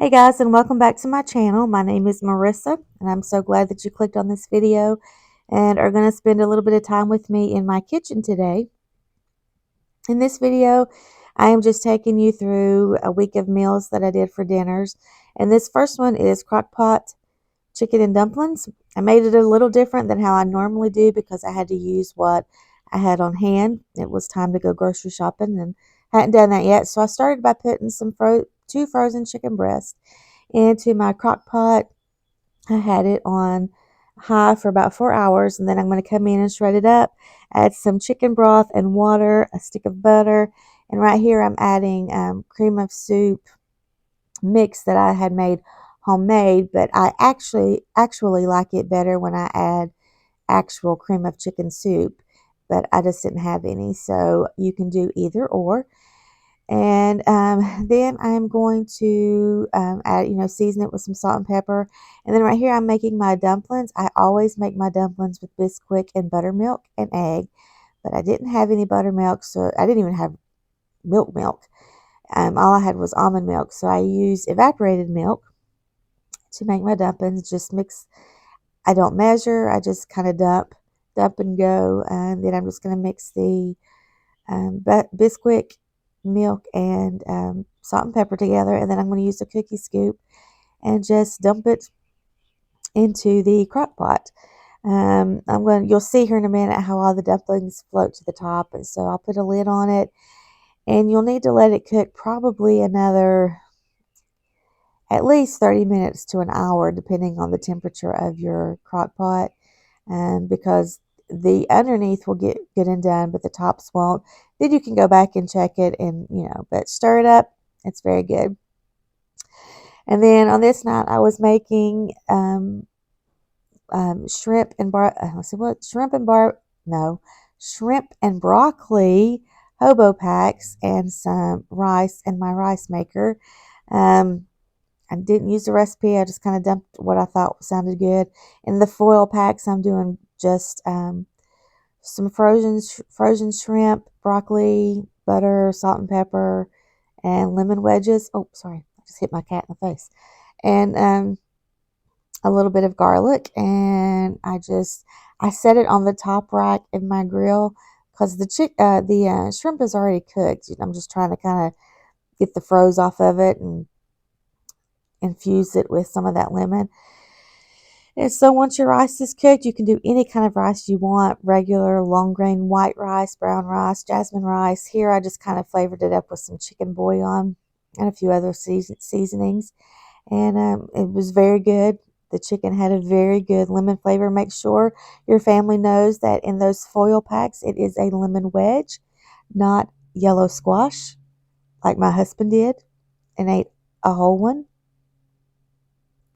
Hey guys, and welcome back to my channel. My name is Marissa, and I'm so glad that you clicked on this video and are going to spend a little bit of time with me in my kitchen today. In this video, I am just taking you through a week of meals that I did for dinners. And this first one is crock-pot chicken and dumplings. I made it a little different than how I normally do because I had to use what I had on hand. It was time to go grocery shopping and hadn't done that yet. So I started by putting two frozen chicken breasts into my crock pot. I had it on high for about 4 hours, and then I'm going to come in and shred it up, add some chicken broth and water, a stick of butter, and right here I'm adding cream of soup mix that I had made homemade, but I actually like it better when I add actual cream of chicken soup, but I just didn't have any, so you can do either or. And then I'm going to add, season it with some salt and pepper. And then right here, I'm making my dumplings. I always make my dumplings with Bisquick and buttermilk and egg, but I didn't have any buttermilk, so I didn't even have milk. All I had was almond milk, so I used evaporated milk to make my dumplings. Just mix. I don't measure. I just kind of dump and go. And then I'm just going to mix the Bisquick, milk, and salt and pepper together, and then I'm going to use a cookie scoop and just dump it into the crock pot. You'll see here in a minute how all the dumplings float to the top, and so I'll put a lid on it, and you'll need to let it cook probably another at least 30 minutes to an hour, depending on the temperature of your crock pot, because the underneath will get good and done, but the tops won't. Then you can go back and check it and, but stir it up. It's very good. And then on this night, I was making shrimp and shrimp and broccoli hobo packs and some rice in my rice maker. I didn't use the recipe. I just kind of dumped what I thought sounded good. In the foil packs, I'm doing just some frozen shrimp, broccoli, butter, salt and pepper, and lemon wedges. Oh, sorry, I just hit my cat in the face. And a little bit of garlic, and I set it on the top rack in my grill because the shrimp is already cooked. I'm just trying to kind of get the froze off of it and infuse it with some of that lemon. And so once your rice is cooked, you can do any kind of rice you want: regular, long grain, white rice, brown rice, jasmine rice. Here I just kind of flavored it up with some chicken bouillon and a few other seasonings. And it was very good. The chicken had a very good lemon flavor. Make sure your family knows that in those foil packs, it is a lemon wedge, not yellow squash, like my husband did and ate a whole one.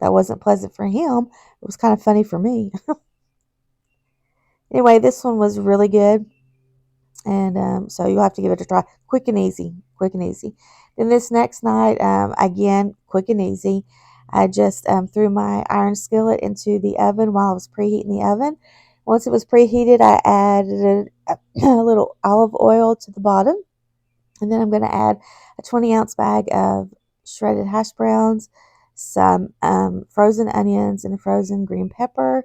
That wasn't pleasant for him. It was kind of funny for me. Anyway, this one was really good. And so you'll have to give it a try. Quick and easy. Quick and easy. Then this next night, again, quick and easy. I just threw my iron skillet into the oven while I was preheating the oven. Once it was preheated, I added a little olive oil to the bottom. And then I'm going to add a 20-ounce bag of shredded hash browns, some frozen onions and frozen green pepper,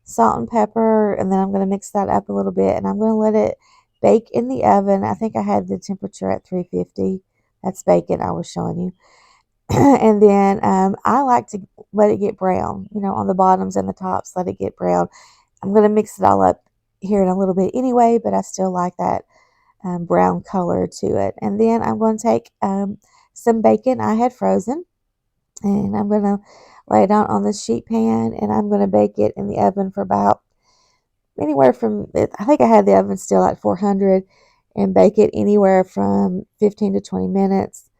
salt and pepper, and then I'm going to mix that up a little bit, and I'm going to let it bake in the oven. I think I had the temperature at 350. That's bacon I was showing you. And then I like to let it get brown, on the bottoms and the tops, let it get brown. I'm going to mix it all up here in a little bit anyway, but I still like that brown color to it. And then I'm going to take some bacon I had frozen, and I'm going to lay it out on the sheet pan, and I'm going to bake it in the oven for about anywhere from, I think I had the oven still at 400, and bake it anywhere from 15 to 20 minutes.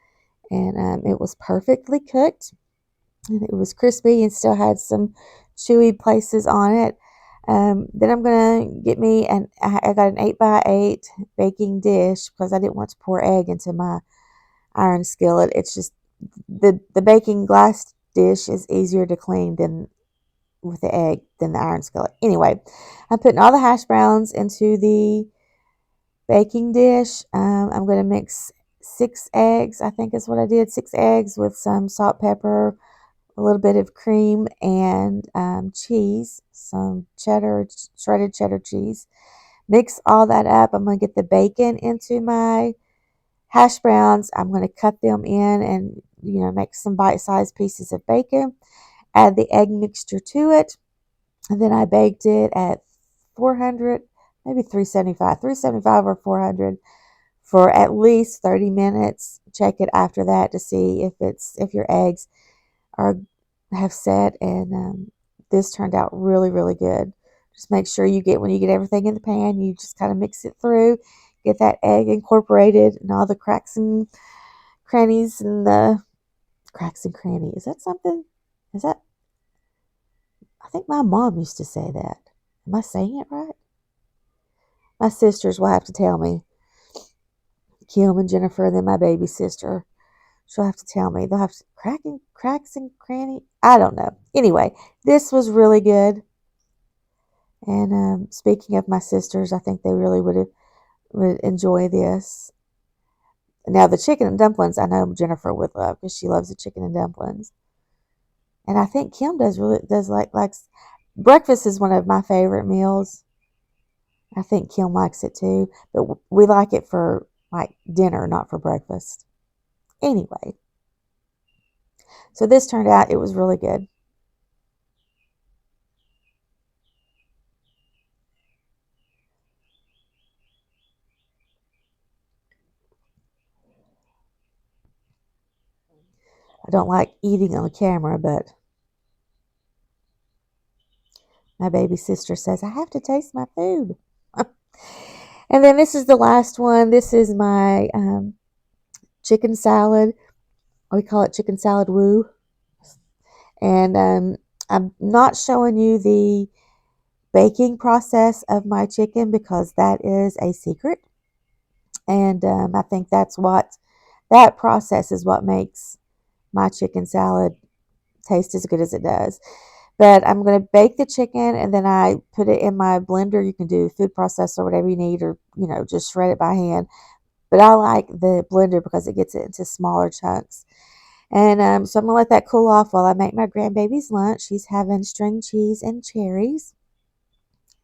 And it was perfectly cooked, and it was crispy and still had some chewy places on it. Then I'm going to get me, and I got an 8x8 baking dish because I didn't want to pour egg into my iron skillet. It's just the baking glass dish is easier to clean than with the egg than the iron skillet. Anyway, I'm putting all the hash browns into the baking dish. I'm going to mix 6 eggs, I think is what I did. 6 eggs with some salt, pepper, a little bit of cream, and cheese, some cheddar, shredded cheddar cheese. Mix all that up. I'm going to get the bacon into my hash browns. I'm going to cut them in and, make some bite-sized pieces of bacon. Add the egg mixture to it. And then I baked it at 400, maybe 375 or 400 for at least 30 minutes. Check it after that to see if your eggs are have set, and this turned out really, really good. Just make sure when you get everything in the pan, you just kind of mix it through, get that egg incorporated and all the cracks and crannies and the cracks and crannies. Is that something? Is that? I think my mom used to say that. Am I saying it right? My sisters will have to tell me. Kim and Jennifer, and then my baby sister. She'll have to tell me. They'll have to cracks and cranny. I don't know. Anyway, this was really good. And speaking of my sisters, I think they really would enjoy this. Now the chicken and dumplings, I know Jennifer would love because she loves the chicken and dumplings. And I think Kim does likes breakfast is one of my favorite meals. I think Kim likes it too, but we like it for like dinner, not for breakfast. Anyway, so this turned out, it was really good. I don't like eating on camera, but my baby sister says I have to taste my food. And then this is the last one. This is my chicken salad. We call it chicken salad woo. And I'm not showing you the baking process of my chicken because that is a secret. And I think that process is what makes my chicken salad taste as good as it does. But I'm going to bake the chicken and then I put it in my blender. You can do food processor, whatever you need, or, just shred it by hand. But I like the blender because it gets it into smaller chunks. And so I'm going to let that cool off while I make my grandbaby's lunch. She's having string cheese and cherries.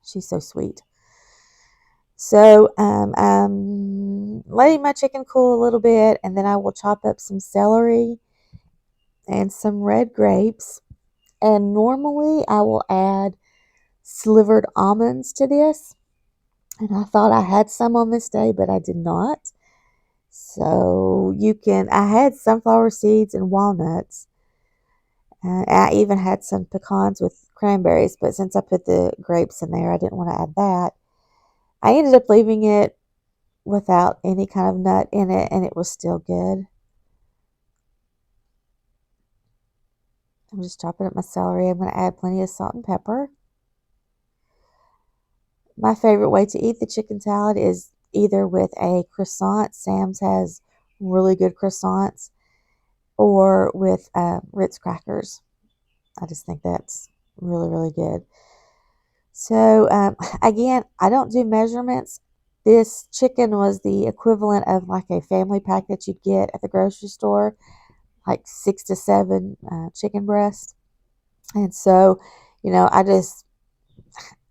She's so sweet. So I'm letting my chicken cool a little bit, and then I will chop up some celery and some red grapes. And normally I will add slivered almonds to this. And I thought I had some on this day, but I did not. So I had sunflower seeds and walnuts. I even had some pecans with cranberries, but since I put the grapes in there, I didn't want to add that. I ended up leaving it without any kind of nut in it, and it was still good. I'm just chopping up my celery. I'm going to add plenty of salt and pepper. My favorite way to eat the chicken salad is either with a croissant. Sam's has really good croissants, or with Ritz crackers. I just think that's really, really good. So again, I don't do measurements. This chicken was the equivalent of like a family pack that you'd get at the grocery store, like 6 to 7 chicken breasts. And so, I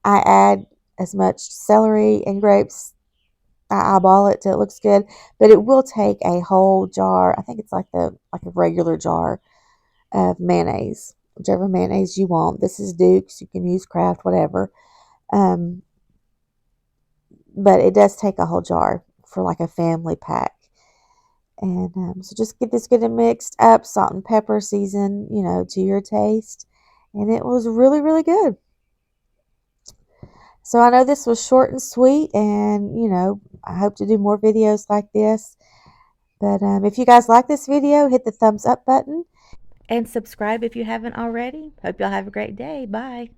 add as much celery and grapes. I eyeball it till it looks good, but it will take a whole jar. I think it's like a regular jar of mayonnaise, whichever mayonnaise you want. This is Duke's. You can use Kraft, whatever. Um, but it does take a whole jar for like a family pack. And so just get this good and mixed up, salt and pepper, season, to your taste. And it was really, really good. So I know this was short and sweet, and, I hope to do more videos like this. But if you guys like this video, hit the thumbs up button. And subscribe if you haven't already. Hope y'all have a great day. Bye.